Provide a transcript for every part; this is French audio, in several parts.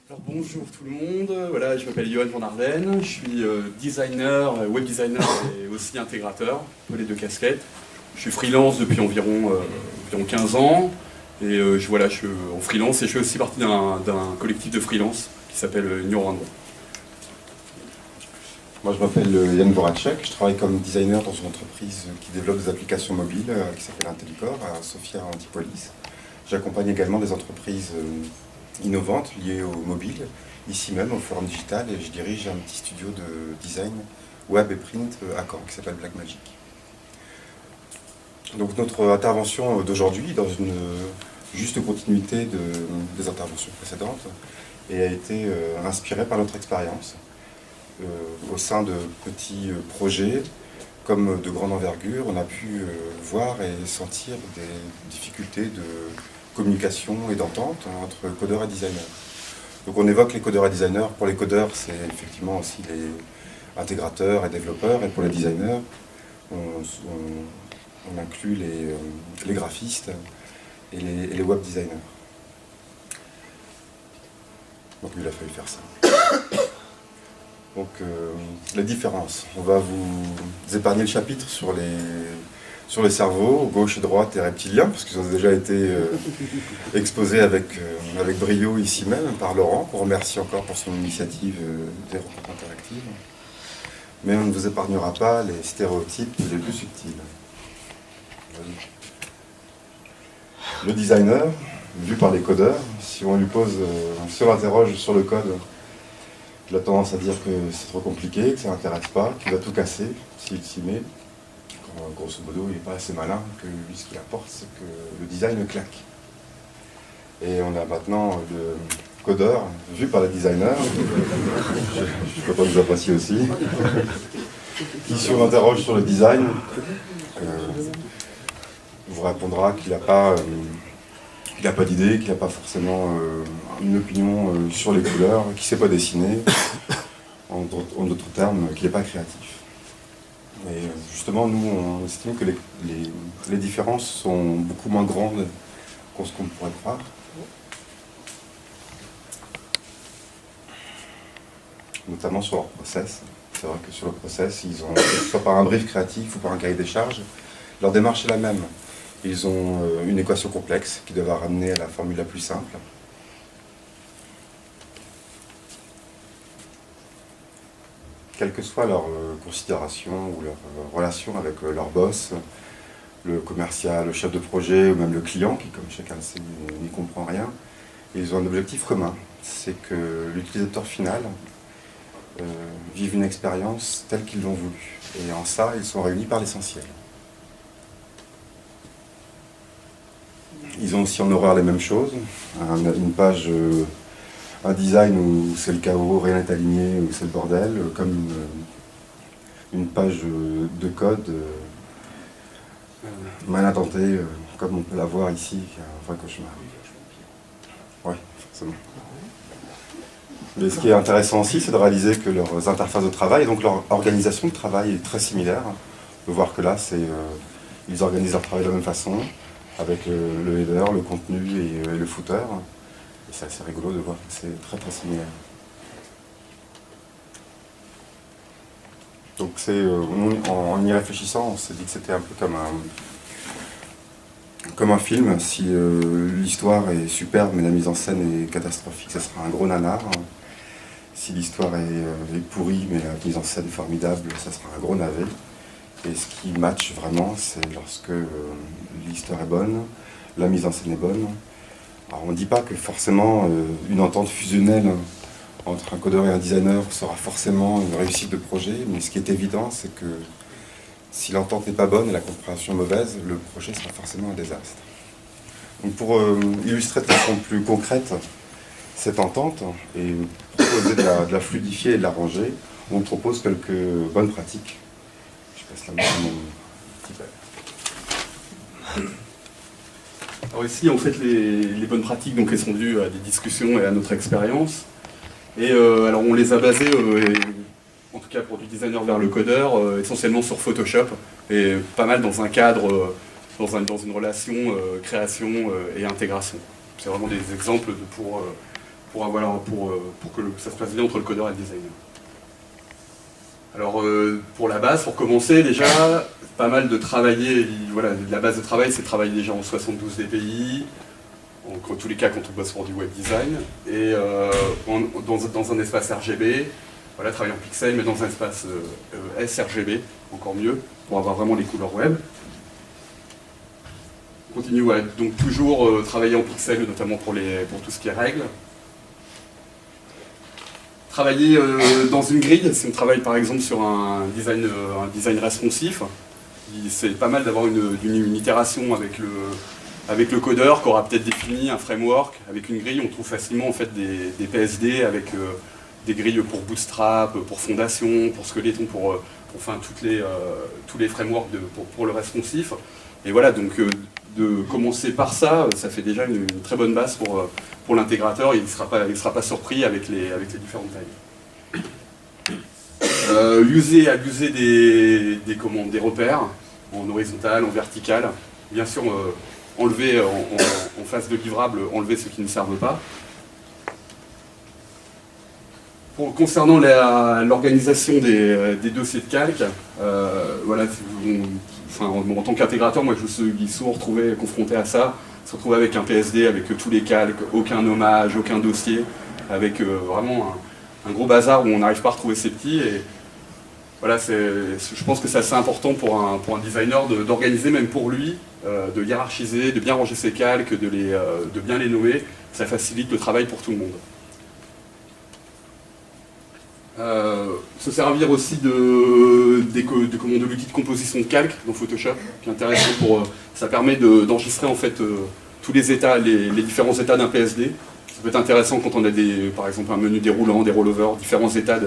Alors bonjour tout le monde, voilà, je m'appelle Johan Van Arden, je suis designer, web designer et aussi intégrateur, un peu les deux casquettes. Je suis freelance depuis environ 15 ans et voilà, je suis en freelance et je fais aussi partie d'un collectif de freelance qui s'appelle New Randon. Moi je m'appelle Yann Voracek, je travaille comme designer dans une entreprise qui développe des applications mobiles qui s'appelle Intellicor à Sofia Antipolis. J'accompagne également des entreprises innovantes liées au mobile, ici même au Forum Digital, et je dirige un petit studio de design web et print à Caen qui s'appelle Blackmagic. Donc notre intervention d'aujourd'hui, dans une juste continuité des interventions précédentes, et a été inspirée par notre expérience au sein de petits projets comme de grande envergure. On a pu voir et sentir des difficultés de communication et d'entente entre codeurs et designers. Donc on évoque les codeurs et designers. Pour les codeurs, c'est effectivement aussi les intégrateurs et développeurs, et pour les designers, on inclut les graphistes et les web designers. Donc il a fallu faire ça. Donc les différences. On va vous épargner le chapitre sur les cerveaux, gauche et droite et reptiliens, parce qu'ils ont déjà été exposés avec brio ici même par Laurent, qu'on remercie encore pour son initiative des rencontres interactives. Mais on ne vous épargnera pas les stéréotypes les plus subtils. Le designer, vu par les codeurs, si on l'interroge sur le code, il a tendance à dire que c'est trop compliqué, que ça n'intéresse pas, qu'il va tout casser s'il s'y met. Grosso modo, il n'est pas assez malin, que lui, ce qu'il apporte, c'est que le design claque. Et on a maintenant le codeur, vu par les designers, je suis content de vous apprécier aussi, qui, si on l'interroge sur le design, vous répondra qu'il n'a pas d'idée, qu'il n'a pas forcément une opinion sur les couleurs, qu'il ne sait pas dessiner, en d'autres termes, qu'il n'est pas créatif. Et justement, nous, on estime que les différences sont beaucoup moins grandes qu'on ce qu'on pourrait croire. Notamment sur leur process. C'est vrai que sur le process, ils ont, que ce soit par un brief créatif ou par un cahier des charges, leur démarche est la même. Ils ont une équation complexe qui doit ramener à la formule la plus simple. Quelle que soit leur considération ou leur relation avec leur boss, le commercial, le chef de projet ou même le client, qui, comme chacun le sait, n'y comprend rien, ils ont un objectif commun, c'est que l'utilisateur final vive une expérience telle qu'ils l'ont voulu. Et en ça, ils sont réunis par l'essentiel. Ils ont aussi en horreur les mêmes choses, une page, un design où c'est le chaos, rien n'est aligné, où c'est le bordel, comme une page de code mal intentée, comme on peut la voir ici, qui est un vrai cauchemar. Oui, forcément. Mais ce qui est intéressant aussi, c'est de réaliser que leurs interfaces de travail, et donc leur organisation de travail est très similaire. On peut voir que là, ils organisent leur travail de la même façon, avec le header, le contenu et le footer. Et c'est assez rigolo de voir que c'est très très similaire. Donc en y réfléchissant, on s'est dit que c'était un peu comme un film. Si l'histoire est superbe mais la mise en scène est catastrophique, ça sera un gros nanar. Si l'histoire est pourrie mais la mise en scène est formidable, ça sera un gros navet. Et ce qui match vraiment, c'est lorsque l'histoire est bonne, la mise en scène est bonne. Alors on ne dit pas que forcément une entente fusionnelle entre un codeur et un designer sera forcément une réussite de projet, mais ce qui est évident, c'est que si l'entente n'est pas bonne et la compréhension mauvaise, le projet sera forcément un désastre. Donc pour illustrer de façon plus concrète cette entente et proposer de la fluidifier et de l'arranger, on propose quelques bonnes pratiques. Je passe la main à mon petit père. Alors ici, en fait, les bonnes pratiques, donc, elles sont dues à des discussions et à notre expérience. Et alors on les a basées, en tout cas pour du designer vers le codeur, essentiellement sur Photoshop, et pas mal dans un cadre, dans une relation création et intégration. C'est vraiment des exemples pour pour que ça se passe bien entre le codeur et le designer. Alors pour la base, pour commencer déjà, pas mal de travailler, voilà, la base de travail c'est de travailler déjà en 72 dpi, en tous les cas quand on bosse pour du web design, et dans un espace RGB, voilà, travailler en pixel mais dans un espace sRGB, encore mieux, pour avoir vraiment les couleurs web. On continue, ouais, donc toujours travailler en pixel, notamment pour tout ce qui est règles. Travailler dans une grille, si on travaille par exemple sur un design responsif, c'est pas mal d'avoir une itération avec le codeur qui aura peut-être défini un framework. Avec une grille, on trouve facilement en fait, des PSD avec des grilles pour Bootstrap, pour Fondation, pour Skeleton, pour enfin, tous les frameworks pour le responsif. Et voilà, donc de commencer par ça, ça fait déjà une très bonne base pour l'intégrateur. Il ne sera pas surpris avec les différentes tailles. Abuser des repères en horizontal, en vertical. Bien sûr, enlever en face de livrable, enlever ceux qui ne servent pas. Concernant l'organisation des dossiers de calque, voilà, en tant qu'intégrateur, moi je me suis souvent retrouvé confronté à ça, se retrouver avec un PSD avec tous les calques, aucun nommage, aucun dossier, avec vraiment un gros bazar où on n'arrive pas à retrouver ses petits. Et voilà, je pense que c'est assez important pour un designer d'organiser, même pour lui, de hiérarchiser, de bien ranger ses calques, de bien les nommer. Ça facilite le travail pour tout le monde. Se servir aussi de l'outil de composition de calque dans Photoshop, qui est intéressant ça permet d'enregistrer en fait tous les états, les différents états d'un PSD. Ça peut être intéressant quand on a par exemple un menu déroulant, des rollovers, différents états.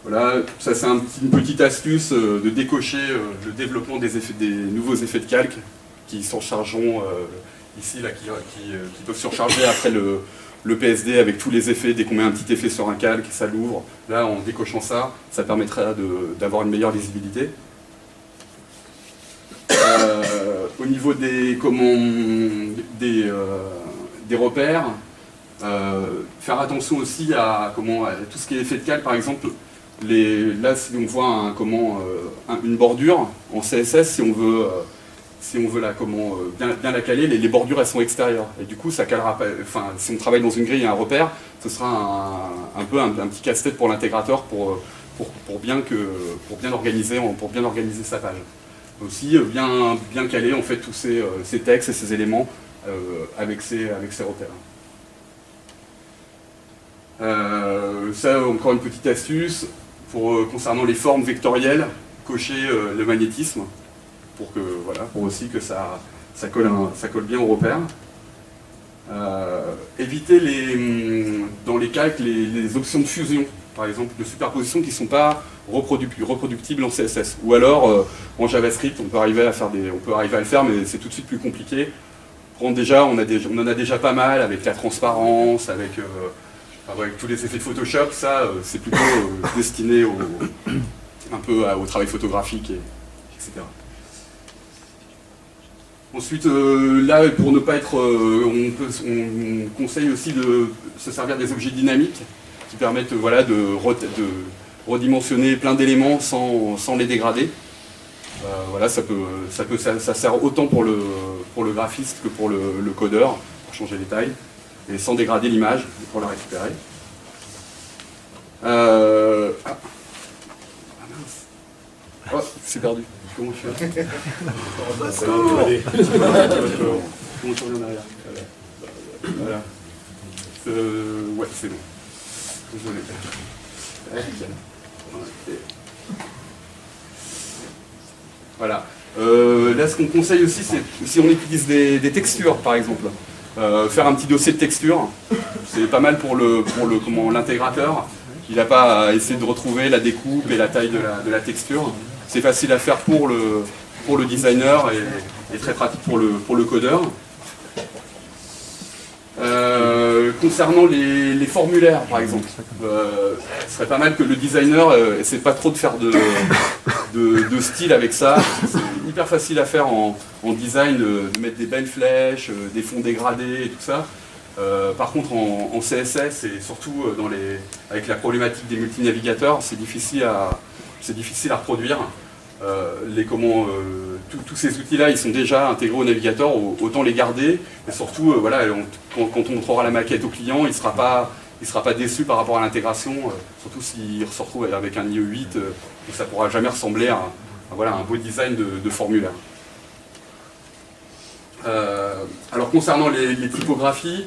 Voilà, ça c'est une petite astuce de décocher le développement des nouveaux effets de calque qui s'en chargeront ici, là, qui peuvent surcharger après le PSD avec tous les effets. Dès qu'on met un petit effet sur un calque, ça l'ouvre. Là, en décochant ça, ça permettra d'avoir une meilleure lisibilité. Au niveau des repères, faire attention aussi à tout ce qui est effet de calque, par exemple. Là, si on voit une bordure en CSS, si on veut bien la caler, les bordures elles sont extérieures. Et du coup, ça calera pas. Enfin, si on travaille dans une grille et un repère, ce sera un petit casse-tête pour l'intégrateur pour bien organiser sa page. Aussi, bien caler en fait tous ces textes et ces éléments avec ses repères. Ça, encore une petite astuce concernant les formes vectorielles, cocher le magnétisme pour aussi que ça colle bien au repère. Éviter dans les calques les options de fusion, par exemple de superposition qui ne sont pas reproductibles en CSS. Ou alors en JavaScript, on peut arriver à le faire, mais c'est tout de suite plus compliqué. On en a déjà pas mal avec la transparence, avec tous les effets de Photoshop. Ça, c'est plutôt destiné un peu au travail photographique, etc. Ensuite, là, pour ne pas être... on conseille aussi de se servir des objets dynamiques qui permettent de redimensionner plein d'éléments sans les dégrader. Voilà, ça sert autant pour le graphiste que pour le codeur, pour changer les tailles, et sans dégrader l'image, pour la récupérer. Oh, c'est perdu. Comment je fais? Comment tu reviens derrière? Voilà. Ouais, c'est bon. Désolé. Voilà. Là, ce qu'on conseille aussi, c'est si on utilise des textures, par exemple. Faire un petit dossier de texture, c'est pas mal pour l'intégrateur. Il n'a pas à essayer de retrouver la découpe et la taille de la texture. C'est facile à faire pour le designer et très pratique pour le codeur. Concernant les formulaires, par exemple, ce serait pas mal que le designer essaie pas trop de faire de style avec ça. C'est hyper facile à faire en design, de mettre des belles flèches, des fonds dégradés et tout ça. Par contre, en CSS et surtout avec la problématique des multinavigateurs, c'est difficile à reproduire. Tous ces outils-là, ils sont déjà intégrés au navigateur, autant les garder. Et surtout, voilà, quand on montrera la maquette au client, il ne sera pas déçu par rapport à l'intégration, surtout s'il se retrouve avec un IE8, ça ne pourra jamais ressembler à voilà, un beau design de formulaire. Alors concernant les typographies,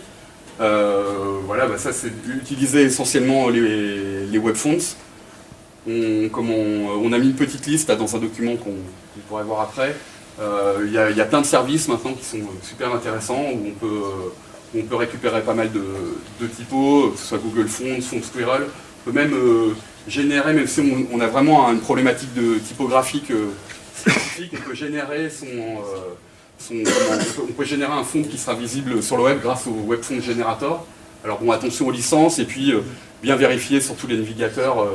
voilà, ça c'est utiliser essentiellement les web fonts. On a mis une petite liste là, dans un document qu'on pourrait voir après. Il y a plein de services maintenant qui sont super intéressants, où on peut récupérer pas mal de typos, que ce soit Google Fonts, Font Squirrel. On peut même générer, même si on a vraiment une problématique de typographique spécifique, on peut générer on peut générer un font qui sera visible sur le web grâce au Web Font Generator. Alors bon, attention aux licences et puis bien vérifier sur tous les navigateurs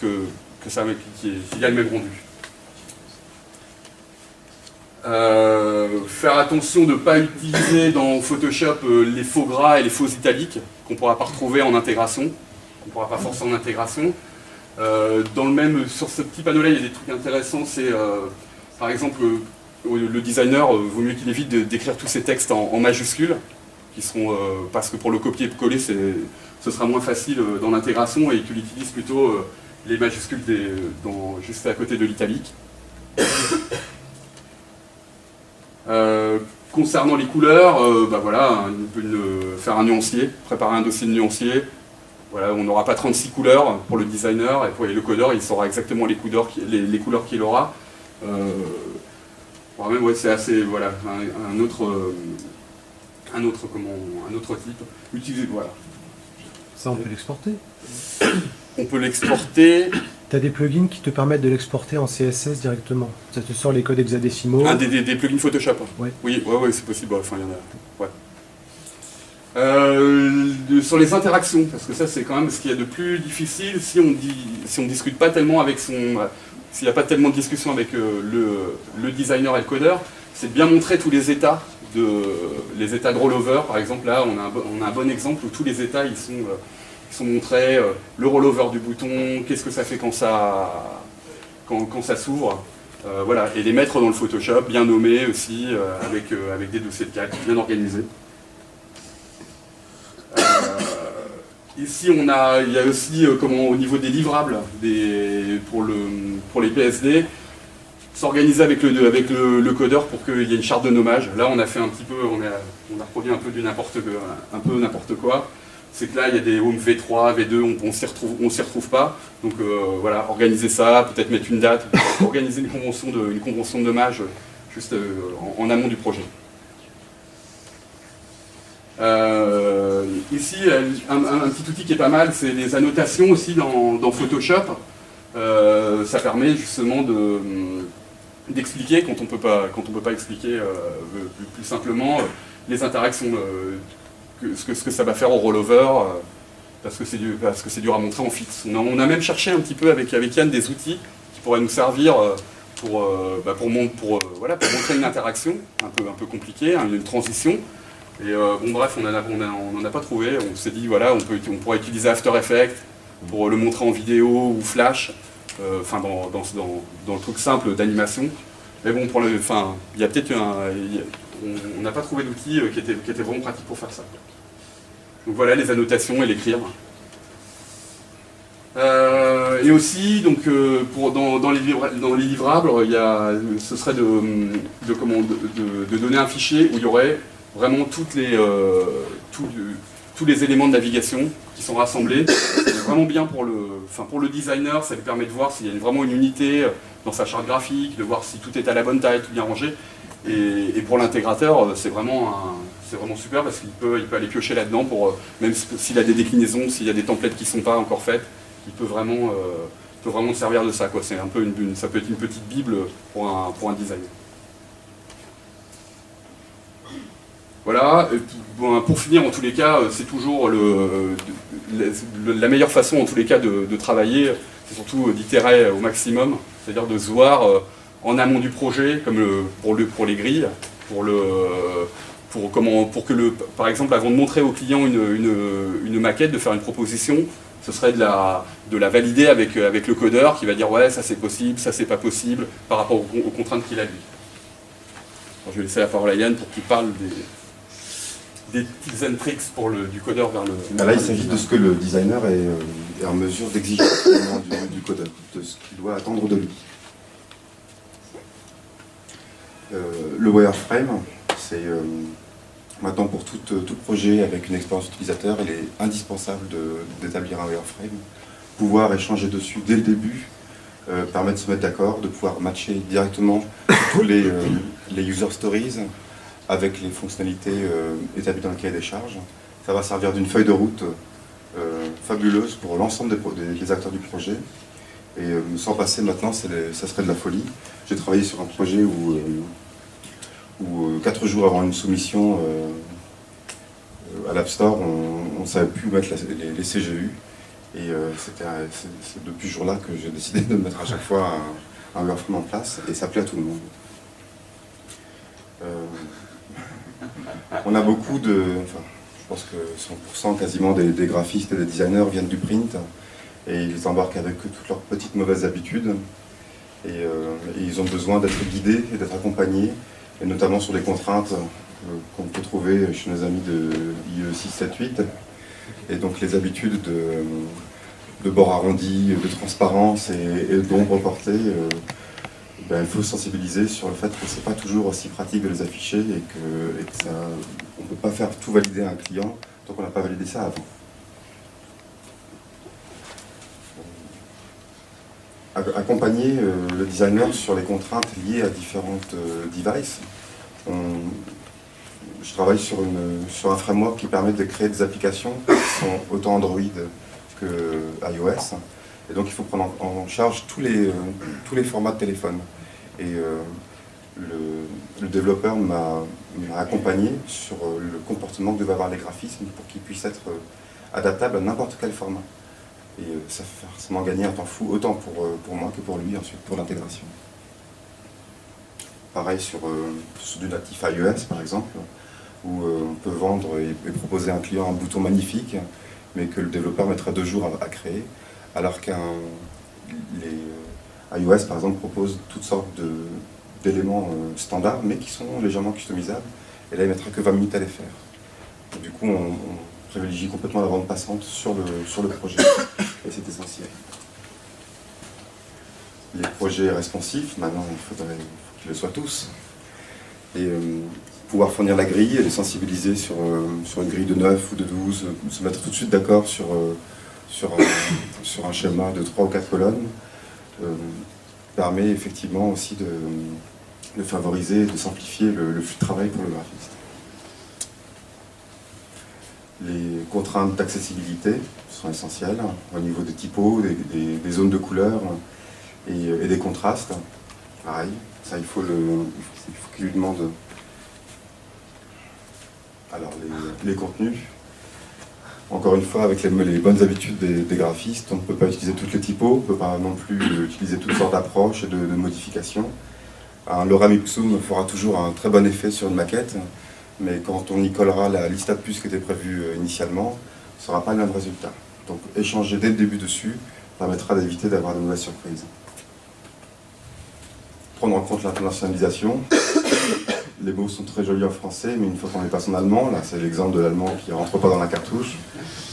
qu'il y a le même rendu. Faire attention de ne pas utiliser dans Photoshop les faux gras et les faux italiques qu'on ne pourra pas retrouver en intégration, qu'on ne pourra pas forcer en intégration. Sur ce petit panneau-là, il y a des trucs intéressants, c'est par exemple le designer vaut mieux qu'il évite d'écrire tous ces textes en majuscules, parce que pour le copier-coller, ce sera moins facile dans l'intégration et qu'il utilise plutôt les majuscules juste à côté de l'italique. Concernant les couleurs, voilà, on peut faire un nuancier, préparer un dossier de nuancier. Voilà, on n'aura pas 36 couleurs pour le designer, et pour le codeur, il saura exactement les couleurs qu'il aura. Ouais, c'est assez, voilà, un autre type. Voilà. Ça, on peut l'exporter. On peut l'exporter. Tu as des plugins qui te permettent de l'exporter en CSS directement. Ça te sort les codes hexadécimaux. Ah, des plugins Photoshop. Ouais. Oui, c'est possible. Enfin, il y en a. Ouais. Sur les interactions, parce que ça, c'est quand même ce qu'il y a de plus difficile si on discute pas tellement avec s'il n'y a pas tellement de discussion avec le designer et le codeur, c'est de bien montrer tous les états de rollover. Par exemple, là, on a un bon exemple où tous les états ils sont montrés, le rollover du bouton, qu'est-ce que ça fait quand ça s'ouvre, voilà, et les mettre dans le Photoshop, bien nommés aussi, avec des dossiers de calque bien organisés. Ici, il y a aussi au niveau des livrables, pour les PSD, s'organiser avec le codeur pour qu'il y ait une charte de nommage. Là, on a fait un petit peu, on a reproduit un peu n'importe quoi. C'est que là, il y a des home V3, V2, on s'y retrouve pas. Donc voilà, organiser ça, peut-être mettre une date, organiser une convention de nommage juste en amont du projet. Ici, un petit outil qui est pas mal, c'est les annotations aussi dans Photoshop. Ça permet justement d'expliquer, quand on peut pas expliquer plus simplement, les interactions, ce que ça va faire au rollover, parce que c'est dur à montrer en fixe. On a même cherché un petit peu avec Yann des outils qui pourraient nous servir pour montrer une interaction un peu compliquée, une transition. Et bref, on n'en a pas trouvé. On s'est dit, voilà, on pourrait utiliser After Effects pour le montrer en vidéo ou Flash, dans le truc simple d'animation. Mais bon, il y a peut-être on n'a pas trouvé d'outil qui était vraiment pratique pour faire ça. Donc voilà, les annotations et l'écrire. Et aussi, donc, dans les livrables, ce serait de donner un fichier où il y aurait vraiment tous les éléments de navigation qui sont rassemblés. C'est vraiment bien pour le designer, ça lui permet de voir s'il y a vraiment une unité dans sa charte graphique, de voir si tout est à la bonne taille, tout bien rangé. Et pour l'intégrateur, c'est vraiment super parce qu'il peut aller piocher là-dedans pour, même s'il a des déclinaisons, s'il y a des templates qui ne sont pas encore faites, il peut vraiment se servir de ça, quoi. C'est un peu ça peut être une petite bible pour un designer. Voilà, pour finir, en tous les cas, c'est toujours la meilleure façon, en tous les cas, de travailler, c'est surtout d'itérer au maximum, c'est-à-dire de se voir en amont du projet, comme pour les grilles, pour que par exemple, avant de montrer au client une maquette, de faire une proposition, ce serait de la valider avec le codeur qui va dire ouais, ça c'est possible, ça c'est pas possible, par rapport aux contraintes qu'il a lui. Alors, je vais laisser la parole à Yann pour qu'il parle des tips and tricks du codeur vers le... Là, il s'agit de ce que le designer est en mesure d'exiger du codeur, de ce qu'il doit attendre de lui. Le wireframe, c'est maintenant pour tout projet avec une expérience utilisateur, il est indispensable d'établir un wireframe, pouvoir échanger dessus dès le début, permettre de se mettre d'accord, de pouvoir matcher directement tous les user stories avec les fonctionnalités établies dans le cahier des charges. Ça va servir d'une feuille de route fabuleuse pour l'ensemble des acteurs du projet. Et sans passer maintenant, ça serait de la folie. J'ai travaillé sur un projet où 4 jours avant une soumission à l'App Store, on ne savait plus mettre les CGU. Et c'est depuis ce jour-là que j'ai décidé de mettre à chaque fois un wireframe en place, et ça plaît à tout le monde. On a beaucoup je pense que 100% quasiment des graphistes et des designers viennent du print, et ils embarquent avec eux toutes leurs petites mauvaises habitudes, et ils ont besoin d'être guidés et d'être accompagnés, et notamment sur des contraintes qu'on peut trouver chez nos amis de IE 678, et donc les habitudes de bord arrondi, de transparence et d'ombre portée. Il faut sensibiliser sur le fait que c'est pas toujours aussi pratique de les afficher, et que on ne peut pas faire tout valider à un client tant qu'on n'a pas validé ça avant. Accompagner le designer sur les contraintes liées à différentes devices. Je travaille sur un framework qui permet de créer des applications qui sont autant Android que iOS. Et donc il faut prendre en charge tous les formats de téléphone. Et le développeur m'a accompagné sur le comportement que devaient avoir les graphismes pour qu'ils puissent être adaptables à n'importe quel format. Et ça fait forcément gagner un temps fou, autant pour moi que pour lui ensuite, pour l'intégration. Pareil sur du natif iOS par exemple, où on peut vendre et proposer à un client un bouton magnifique, mais que le développeur mettra 2 jours à créer, alors les iOS par exemple proposent toutes sortes d'éléments standards, mais qui sont légèrement customisables, et là il ne mettra que 20 minutes à les faire. Et du coup on privilégie complètement la bande passante sur le projet, et c'est essentiel. Les projets responsifs, maintenant il faut qu'ils le soient tous, et pouvoir fournir la grille et les sensibiliser sur une grille de 9 ou de 12, se mettre tout de suite d'accord sur un schéma de 3 ou 4 colonnes, permet effectivement aussi de favoriser, de simplifier le flux de travail pour le graphiste. Les contraintes d'accessibilité sont essentielles au niveau des typos, des zones de couleurs et des contrastes. Pareil, ça il faut qu'il lui demande. Alors les contenus, encore une fois avec les bonnes habitudes des graphistes, on ne peut pas utiliser toutes les typos, on ne peut pas non plus utiliser toutes sortes d'approches et de modifications. Un lorem ipsum fera toujours un très bon effet sur une maquette, mais quand on y collera la lista de puces qui était prévue initialement, ce ne sera pas le même résultat. Donc échanger dès le début dessus permettra d'éviter d'avoir de mauvaises surprises. Prendre en compte l'internationalisation. Les mots sont très jolis en français, mais une fois qu'on les passe en allemand, là c'est l'exemple de l'allemand qui ne rentre pas dans la cartouche.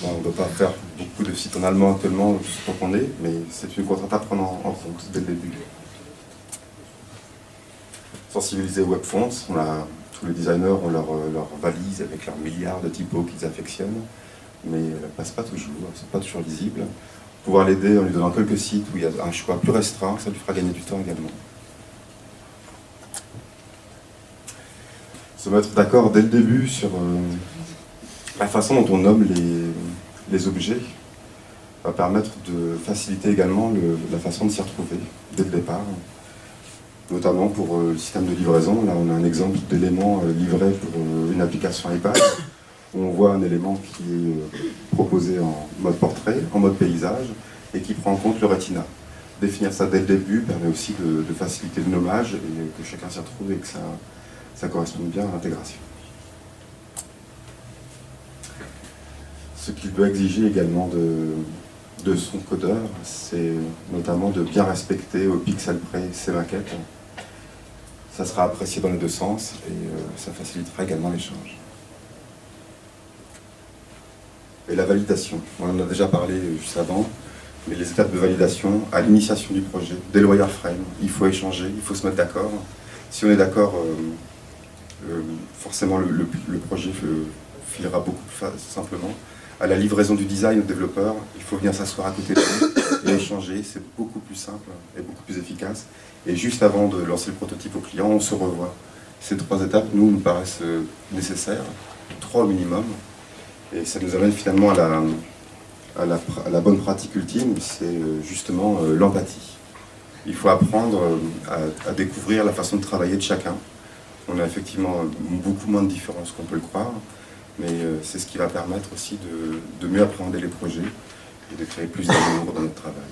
Bon, on ne peut pas faire beaucoup de sites en allemand actuellement, tout ce qu'on est, mais c'est une contrainte à prendre en compte dès le début. Sensibiliser WebFonts, tous les designers ont leur valise avec leurs milliards de typos qu'ils affectionnent, mais elles ne passent pas toujours, elles ne sont pas toujours lisibles. Pouvoir l'aider en lui donnant quelques sites où il y a un choix plus restreint, ça lui fera gagner du temps également. Se mettre d'accord dès le début sur la façon dont on nomme les objets va permettre de faciliter également la façon de s'y retrouver dès le départ. notamment pour le système de livraison. Là, on a un exemple d'élément livré pour une application iPad. On voit un élément qui est proposé en mode portrait, en mode paysage, et qui prend en compte le Retina. Définir ça dès le début permet aussi de faciliter le nommage et que chacun s'y retrouve et que ça corresponde bien à l'intégration. Ce qu'il peut exiger également de son codeur, c'est notamment de bien respecter au pixel près ses maquettes. Ça sera apprécié dans les deux sens et ça facilitera également l'échange. Et la validation, on en a déjà parlé juste avant, mais les étapes de validation à l'initiation du projet, dès le wireframe, il faut échanger, il faut se mettre d'accord. Si on est d'accord, forcément le projet filera beaucoup plus simplement. À la livraison du design au développeur, il faut venir s'asseoir à côté de lui et échanger, c'est beaucoup plus simple et beaucoup plus efficace. Et juste avant de lancer le prototype au client, on se revoit. Ces trois étapes, nous paraissent nécessaires, 3 au minimum, et ça nous amène finalement à la bonne pratique ultime, c'est justement l'empathie. Il faut apprendre à découvrir la façon de travailler de chacun. On a effectivement beaucoup moins de différences qu'on peut le croire, mais c'est ce qui va permettre aussi de mieux appréhender les projets et de créer plus d'amour dans notre travail.